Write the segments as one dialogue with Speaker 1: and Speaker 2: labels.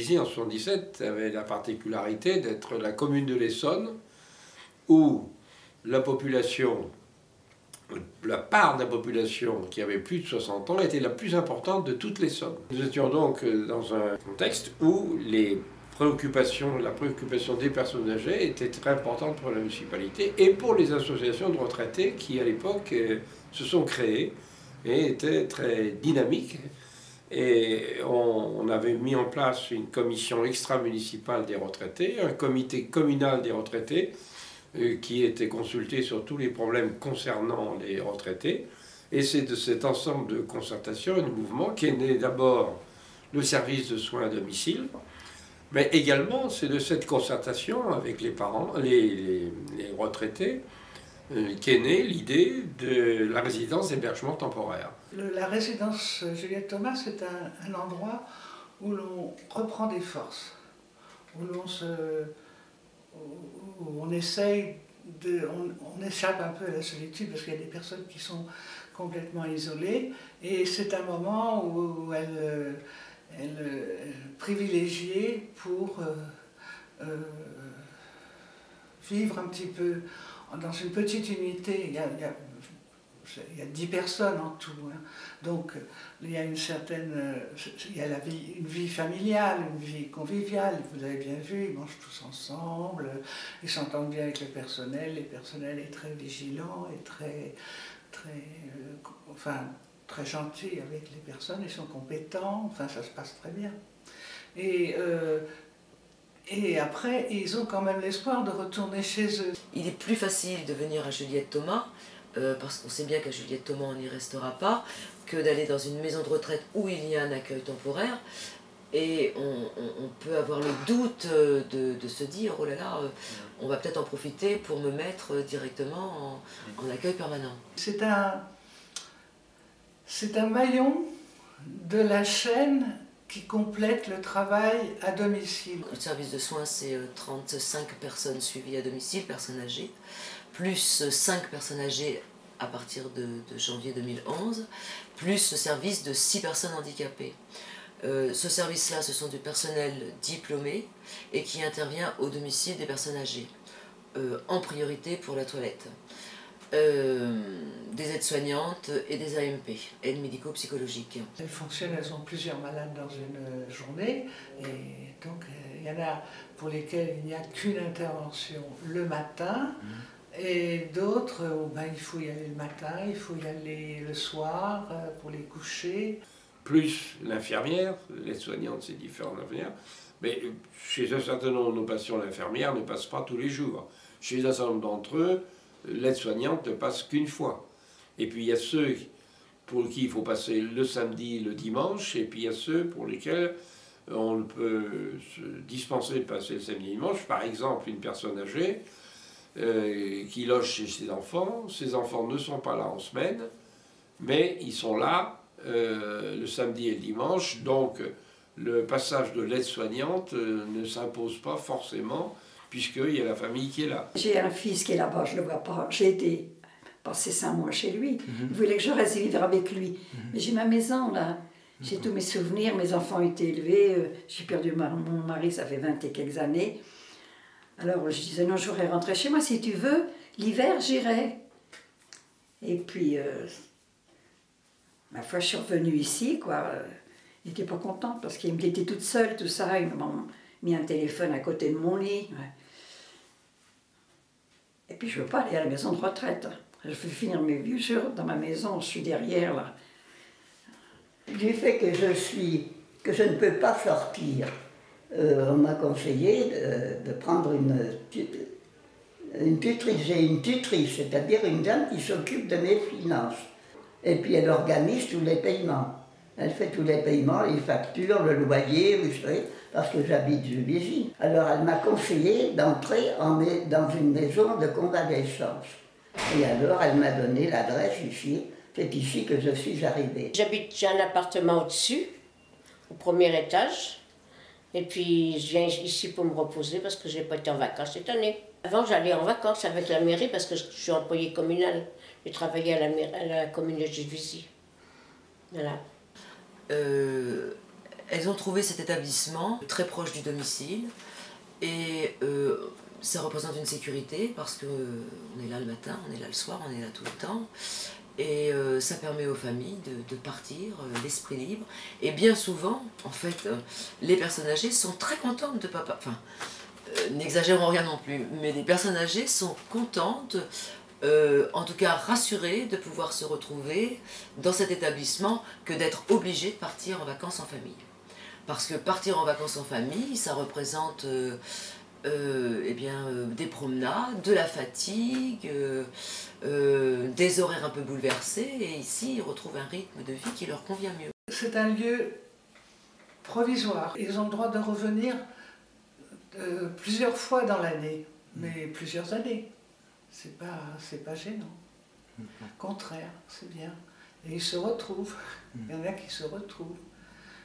Speaker 1: Juvisy en 1977 avait la particularité d'être la commune de l'Essonne où la population, la part de la population qui avait plus de 60 ans était la plus importante de toute l'Essonne. Nous étions donc dans un contexte où la préoccupation des personnes âgées était très importante pour la municipalité et pour les associations de retraités qui, à l'époque, se sont créées et étaient très dynamiques. Et on avait mis en place une commission extra-municipale des retraités, un comité communal des retraités, qui était consulté sur tous les problèmes concernant les retraités. Et c'est de cet ensemble de concertations et de mouvements qu'est né d'abord le service de soins à domicile, mais également c'est de cette concertation avec les parents, les retraités, qu'est née l'idée de la résidence d'hébergement temporaire.
Speaker 2: La résidence Juliette Thomas, c'est un endroit où l'on reprend des forces, où on essaye on échappe un peu à la solitude parce qu'il y a des personnes qui sont complètement isolées et c'est un moment où elle privilégiée pour vivre un petit peu dans une petite unité. Il y a 10 personnes en tout, hein. Donc il y a une vie familiale, une vie conviviale, vous avez bien vu, ils mangent tous ensemble, ils s'entendent bien avec le personnel est très vigilant et très gentil avec les personnes, ils sont compétents, enfin ça se passe très bien. Et après, ils ont quand même l'espoir de retourner chez eux.
Speaker 3: Il est plus facile de venir à Juliette Thomas, parce qu'on sait bien qu'à Juliette Thomas on n'y restera pas, que d'aller dans une maison de retraite où il y a un accueil temporaire. Et on peut avoir le doute de se dire, oh là là, on va peut-être en profiter pour me mettre directement en accueil permanent.
Speaker 2: C'est un maillon de la chaîne qui complète le travail à domicile.
Speaker 3: Le service de soins, c'est 35 personnes suivies à domicile, personnes âgées, plus 5 personnes âgées à partir de janvier 2011, plus ce service de 6 personnes handicapées. Ce service-là, ce sont du personnel diplômé et qui intervient au domicile des personnes âgées, en priorité pour la toilette. Des aides-soignantes et des AMP, aides médico-psychologiques.
Speaker 2: Elles fonctionnent, elles ont plusieurs malades dans une journée, et donc il y en a pour lesquels il n'y a qu'une intervention le matin, et d'autres où il faut y aller le matin, il faut y aller le soir pour les coucher.
Speaker 1: Plus l'infirmière, l'aide-soignante c'est différent de l'infirmière, mais chez un certain nombre de nos patients, l'infirmière ne passe pas tous les jours. Chez un certain nombre d'entre eux, l'aide-soignante ne passe qu'une fois. Et puis il y a ceux pour qui il faut passer le samedi, le dimanche, et puis il y a ceux pour lesquels on peut se dispenser de passer le samedi et le dimanche. Par exemple, une personne âgée qui loge chez ses enfants ne sont pas là en semaine, mais ils sont là le samedi et le dimanche, donc le passage de l'aide-soignante ne s'impose pas forcément, puisqu'il y a la famille qui est là.
Speaker 4: J'ai un fils qui est là-bas, je ne le vois pas. J'ai été passer 5 mois chez lui. Il voulait que je reste vivre avec lui. Mais j'ai ma maison là. J'ai tous mes souvenirs, mes enfants ont été élevés. J'ai perdu mon mari, ça fait 20 et quelques années. Alors je disais non, je voudrais rentrer chez moi. Si tu veux, l'hiver j'irai. Et puis, ma foi, je suis revenue ici, quoi. Il n'était pas content parce qu'il était toute seule, tout ça. Il m'a mis un téléphone à côté de mon lit. Et puis je ne veux pas aller à la maison de retraite. Je veux finir mes vieux jours dans ma maison, je suis derrière là.
Speaker 5: Du fait que je ne peux pas sortir, on m'a conseillé de prendre une tutrice. J'ai une tutrice, c'est-à-dire une dame qui s'occupe de mes finances. Et puis elle organise tous les paiements. Elle fait tous les paiements, les factures, le loyer, vous savez, parce que j'habite Juvisy. Alors elle m'a conseillé d'entrer dans une maison de convalescence. Et alors elle m'a donné l'adresse ici. C'est ici que je suis arrivée.
Speaker 6: J'ai un appartement au-dessus, au premier étage. Et puis je viens ici pour me reposer parce que je n'ai pas été en vacances cette année. Avant j'allais en vacances avec la mairie parce que je suis employée communale. J'ai travaillé à la commune de Juvisy. Voilà.
Speaker 3: Elles ont trouvé cet établissement très proche du domicile et ça représente une sécurité parce qu'on est là le matin, on est là le soir, on est là tout le temps. Et ça permet aux familles de partir, l'esprit libre. Et bien souvent, en fait, les personnes âgées sont très contentes de papa. Enfin, n'exagérons rien non plus, mais les personnes âgées sont contentes, en tout cas rassurées de pouvoir se retrouver dans cet établissement que d'être obligées de partir en vacances en famille. Parce que partir en vacances en famille, ça représente des promenades, de la fatigue, des horaires un peu bouleversés, et ici ils retrouvent un rythme de vie qui leur convient mieux.
Speaker 2: C'est un lieu provisoire. Ils ont le droit de revenir plusieurs fois dans l'année, mais plusieurs années. C'est pas gênant. Au contraire, c'est bien. Et ils se retrouvent. Il y en a qui se retrouvent.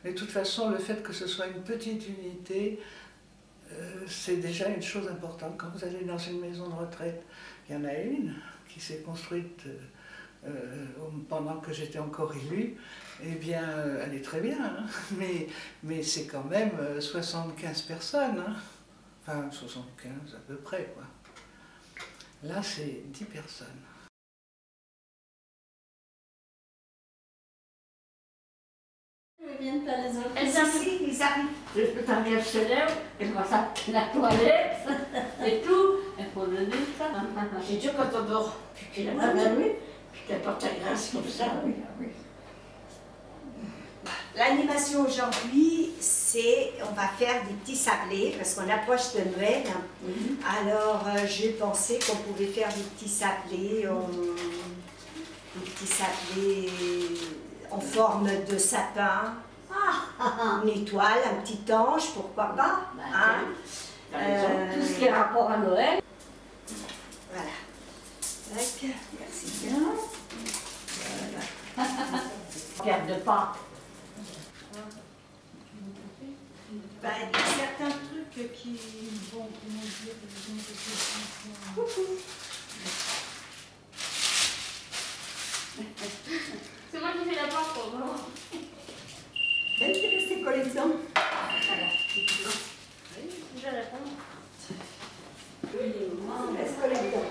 Speaker 2: Mais de toute façon, le fait que ce soit une petite unité, c'est déjà une chose importante. Quand vous allez dans une maison de retraite, il y en a une qui s'est construite pendant que j'étais encore élue, eh bien, elle est très bien, hein, mais c'est quand même 75 personnes, hein, enfin 75 à peu près, quoi. Là, c'est 10 personnes.
Speaker 7: Elles arrivent, ils arrivent. Le tangère se lève, elle voit ça, la toilette et tout. Il faut le dire ça. C'est dur quand on dort. Puis qu'il a pas oui. Puis qu'elle porte la grâce comme ça. Oui, oui.
Speaker 8: L'animation aujourd'hui, c'est, on va faire des petits sablés parce qu'on approche de Noël. Alors j'ai pensé qu'on pouvait faire des petits sablés en forme de sapin, une étoile, un petit ange, pourquoi pas. Hein?
Speaker 7: Tout ce qui est rapport à Noël.
Speaker 8: Voilà. Tac.
Speaker 7: Merci bien. Voilà. Garde pas.
Speaker 8: Ben, il y a certains trucs qui vont dire coucou.
Speaker 7: C'est moi qui fais la porte pour moi.
Speaker 8: Elle fait rester collée dedans.
Speaker 7: Voilà. Je réponds.
Speaker 8: Reste collée dedans.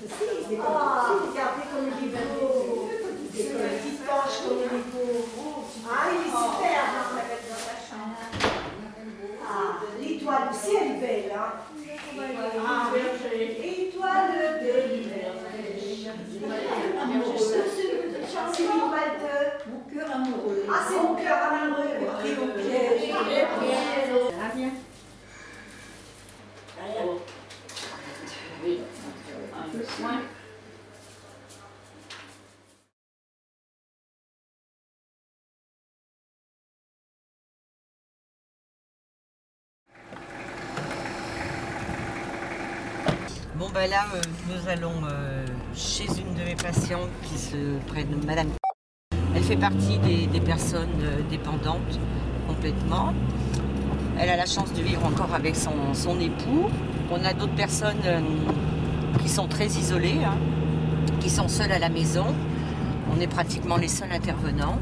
Speaker 8: Si, regardez comme il est beau. C'est une petite penche comme il est beau. Ah, il est super. Ah, l'étoile aussi, elle est belle. Hein. Ah, étoile de l'hiver. C'est l'étoile de
Speaker 4: Mon cœur amoureux.
Speaker 8: Ah, c'est mon cœur amoureux. Pris au piège.
Speaker 7: Ah, bien. Oui. Un peu moins.
Speaker 9: Bon ben là, nous allons chez une de mes patientes qui se prénomme Madame. Elle fait partie des personnes dépendantes complètement. Elle a la chance de vivre encore avec son époux. On a d'autres personnes qui sont très isolées, hein, qui sont seules à la maison. On est pratiquement les seuls intervenants.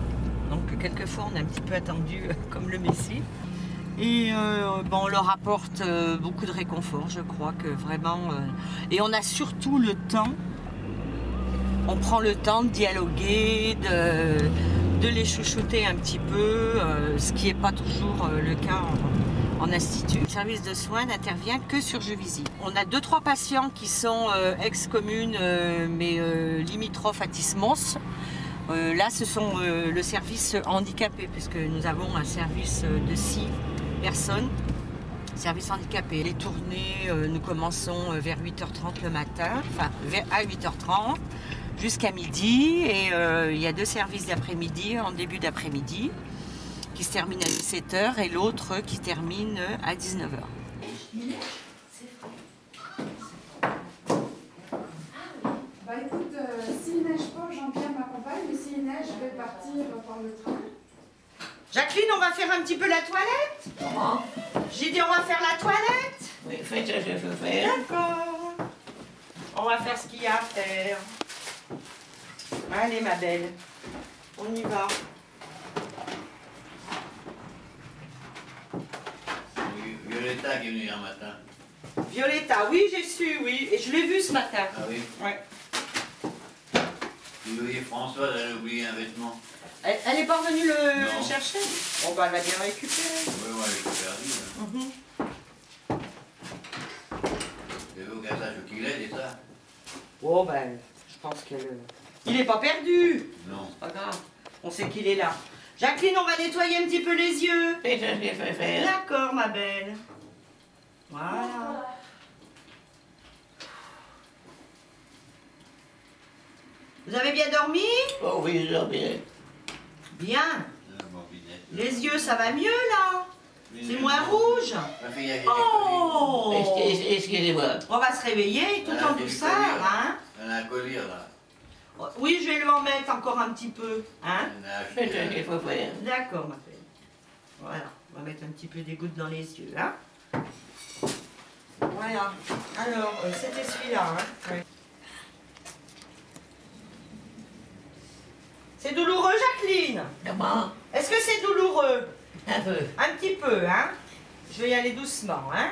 Speaker 9: Donc quelquefois on est un petit peu attendu comme le Messie. Et on leur apporte beaucoup de réconfort, je crois que vraiment... Et on a surtout le temps, on prend le temps de dialoguer, de les chouchouter un petit peu, ce qui n'est pas toujours le cas en institut. Le service de soins n'intervient que sur Juvisy. On a 2-3 patients qui sont ex-communes, mais limitrophes à Tismons. Là, ce sont le service handicapé, puisque nous avons un service de 6 personnes, service handicapé. Les tournées, nous commençons vers 8h30 le matin, enfin à 8h30 jusqu'à midi, et il y a 2 services d'après-midi en début d'après-midi qui se terminent à 17h et l'autre qui termine à 19h.
Speaker 10: Bah écoute, s'il neige pas, Jean-Pierre m'accompagne, mais s'il neige, je vais partir par le train.
Speaker 9: Jacqueline, on va faire un petit peu la toilette?
Speaker 8: Comment?
Speaker 9: J'ai dit on va faire la toilette?
Speaker 8: Oui, faites ce que je veux faire.
Speaker 9: D'accord. On va faire ce qu'il y a à faire. Allez ma belle. On y va.
Speaker 11: Violetta qui est venue hier matin.
Speaker 9: Violetta, oui, j'ai su, oui. Et je l'ai vue ce matin.
Speaker 11: Ah oui?
Speaker 9: Ouais.
Speaker 11: Vous voyez, Françoise, elle a oublié un vêtement.
Speaker 9: Elle n'est pas revenue le
Speaker 11: Non.
Speaker 9: chercher? On va la bien récupérer.
Speaker 11: Oui, moi, elle est perdue. Et vous, qu'elle sache où qu'il est, c'est ça?
Speaker 9: Oh ben, je pense qu'elle... Il n'est pas perdu.
Speaker 11: Non.
Speaker 9: C'est pas grave. On sait qu'il est là. Jacqueline, on va nettoyer un petit peu les yeux.
Speaker 11: C'est ça que j'ai fait faire.
Speaker 9: D'accord, ma belle. Voilà. Vous avez bien dormi?
Speaker 11: Oh oui, j'ai bien.
Speaker 9: Bien. Les yeux, ça va mieux, là? C'est moins rouge?
Speaker 11: Ma fille a
Speaker 9: Oh!
Speaker 11: Excusez-moi.
Speaker 9: On va se réveiller tout
Speaker 11: Ah,
Speaker 9: en
Speaker 11: c'est
Speaker 9: douceur,
Speaker 11: le collier.
Speaker 9: hein?
Speaker 11: Elle a un collier, là.
Speaker 9: Oui, je vais lui en mettre encore un petit peu, hein?
Speaker 11: Elle a acheté. C'est ça qu'il faut faire.
Speaker 9: D'accord, ma belle. Voilà, on va mettre un petit peu des gouttes dans les yeux, hein? Voilà. Alors, c'était celui-là, hein? Ouais. C'est douloureux, Jacqueline?
Speaker 11: Comment?
Speaker 9: Est-ce que c'est douloureux?
Speaker 11: Un peu.
Speaker 9: Un petit peu, hein? Je vais y aller doucement, hein?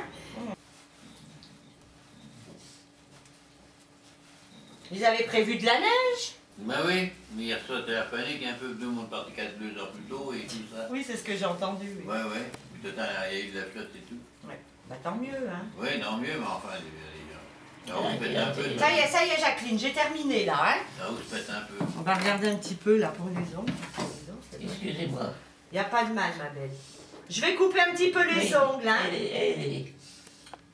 Speaker 9: Vous avez prévu de la neige?
Speaker 11: Ben oui, mais hier soir, c'était la panique, un peu, tout le monde parti 2 heures plus tôt et tout ça.
Speaker 9: Oui, c'est ce que j'ai entendu, oui.
Speaker 11: Ouais, ouais. Puis tout le temps, il y a eu de la flotte et tout.
Speaker 9: Ouais. Bah tant mieux, hein?
Speaker 11: Oui, non mieux, mais enfin, ça vous pète un peu.
Speaker 9: Ça y est, Jacqueline, j'ai terminé, là, hein?
Speaker 11: Ça vous pète un peu.
Speaker 9: On va regarder un petit peu, là, pour les ongles.
Speaker 11: Excusez-moi.
Speaker 9: Il n'y a pas de mal, ma belle. Je vais couper un petit peu les ongles, hein?
Speaker 11: Et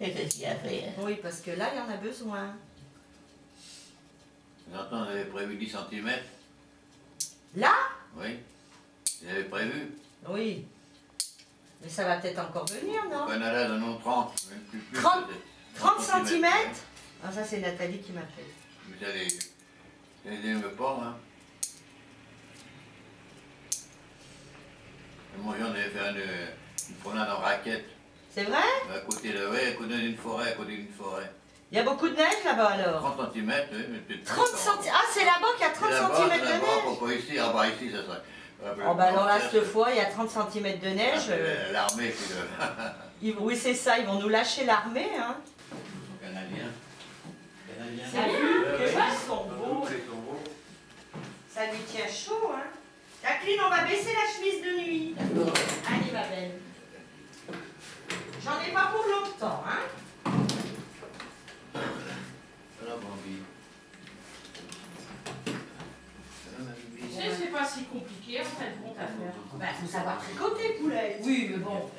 Speaker 11: qu'est-ce qu'il y a à faire?
Speaker 9: Oui, parce que là, il y en a besoin.
Speaker 11: J'entends, on avait prévu 10 cm.
Speaker 9: Là?
Speaker 11: Oui. Vous avez prévu?
Speaker 9: Oui. Mais ça va peut-être encore venir, non?
Speaker 11: Au Canada, on en a 30, même plus.
Speaker 9: 30
Speaker 11: peut-être.
Speaker 9: 30 cm? Ah, ça, c'est Nathalie qui m'appelle.
Speaker 11: Vous allez aider me pas, hein? Et moi, on avait fait une promenade en raquette.
Speaker 9: C'est vrai?
Speaker 11: À côté de, ouais, à côté d'une forêt, à côté d'une forêt.
Speaker 9: Il y a beaucoup de neige là-bas, alors?
Speaker 11: 30 cm, oui, mais peut-être
Speaker 9: 30 cm? Ah, c'est là-bas qu'il y a 30 cm de neige?
Speaker 11: Pourquoi ici? Ah bah ici, ça serait...
Speaker 9: Oh bah alors là, cette fois, il y a 30 cm de neige.
Speaker 11: L'armée, c'est le...
Speaker 9: Oui, c'est ça, ils vont nous lâcher l'armée, hein.
Speaker 11: Canadien.
Speaker 9: Salut, ils sont beaux. Ça lui tient chaud, hein. Jacqueline, on va baisser la chemise de nuit. Allez, ma belle. J'en ai pas pour longtemps, hein.
Speaker 11: Voilà, Bambi.
Speaker 12: C'est pas si compliqué en fait, bon à faire.
Speaker 9: Ben, faut savoir tricoter, poulet. Oui, mais bon.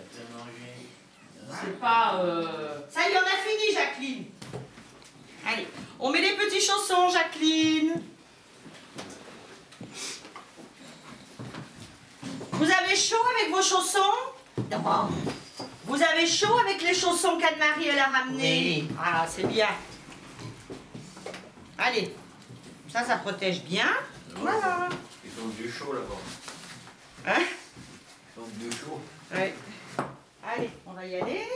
Speaker 12: C'est pas.
Speaker 9: Ça y est, on a fini, Jacqueline. Allez, on met les petits chaussons, Jacqueline. Vous avez chaud avec vos chaussons?
Speaker 11: D'abord.
Speaker 9: Vous avez chaud avec les chaussons qu'Anne-Marie elle a ramenés?
Speaker 11: Oui.
Speaker 9: Ah, c'est bien. Allez, ça protège bien. Voilà.
Speaker 11: Ils sont du chaud là-bas.
Speaker 9: Hein?
Speaker 11: Ils sont du chaud.
Speaker 9: Oui. Allez, on va y aller.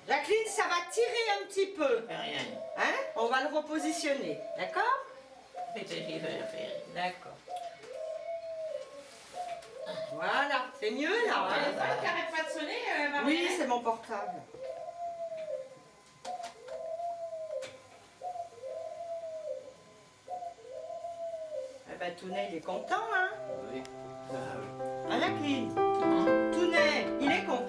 Speaker 9: Jacqueline, ça va tirer un petit peu.
Speaker 11: Rien.
Speaker 9: Hein? On va le repositionner. D'accord?
Speaker 11: Faites ce qu'il faut faire.
Speaker 9: D'accord. Voilà, c'est mieux là. Hein?
Speaker 12: téléphone qui arrête pas de sonner, Marie-Hélène?
Speaker 9: Oui, c'est mon portable. Eh ben, Tounet, il est content, hein?
Speaker 11: Oui.
Speaker 9: Hein, Jacqueline? Tounet, il est content.